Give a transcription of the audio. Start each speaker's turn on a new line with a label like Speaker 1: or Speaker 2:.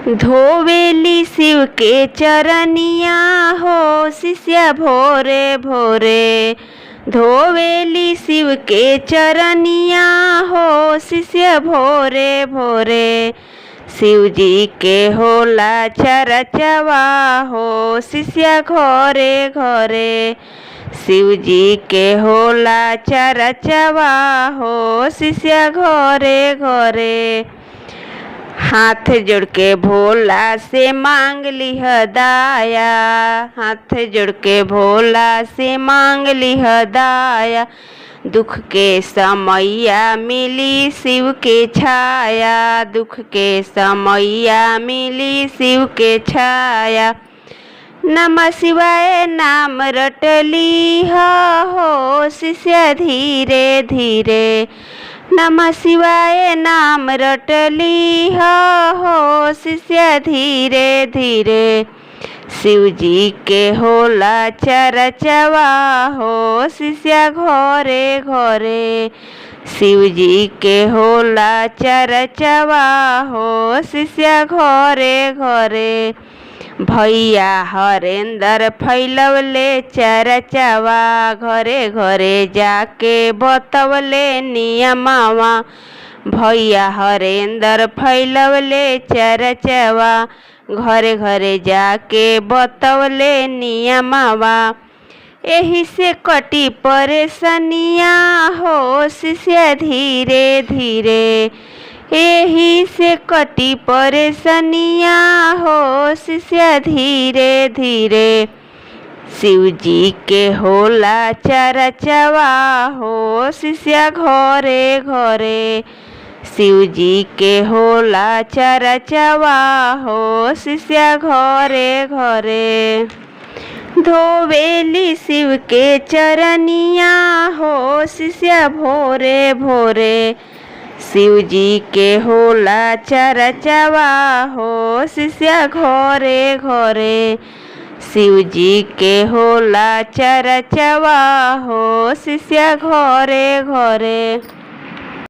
Speaker 1: धोवेली शिव के चरनिया हो शिष्या भोरे भोरे। धोवेली शिव के चरनिया हो शिष्य भोरे भोरे। शिव जी के होला चरचवा हो शिष्या घरे घरे। शिव जी के होला चरचवा हो शिष्या घरे घरे। हाथ जोड़ के भोला से मांग लिह दाया। हाथ जोड़ के भोला से मांग लिह दाया। दुख के समैया मिली शिव के छाया। दुख के समैया मिली शिव के छाया। नमः शिवाय नाम रटली हो शिष्य धीरे धीरे। नमः शिवाय नाम रटली हो शिष्य धीरे धीरे। शिव जी के होला चरचवा हो शिष्य घरे घरे। शिव जी के होला चरचवा हो शिष्य घरे घरे। भैया हरेंद्र फैलवले चरचवा। घरे घरे जाके बतवले नियमवा। भैया हरेंद्र फैलवले चरचवा। घरे घरे जाके बतवले नियमवा। एही से कटी परेशानिया हो शिष्य धीरे धीरे। एही से कटी परेशानिया हो शिष्य धीरे धीरे। शिव जी के होला चरचवा हो शिष्य घरे घरे। शिव जी के होला चरचवा हो शिष्य घरे घरे। धोवेली शिव के चरनिया हो शिष्य भोरे भोरे। शिव जी के होला चरचवा हो शिष्य घरे घरे। शिव जी के होला चरचवा हो शिष्य घरे घरे।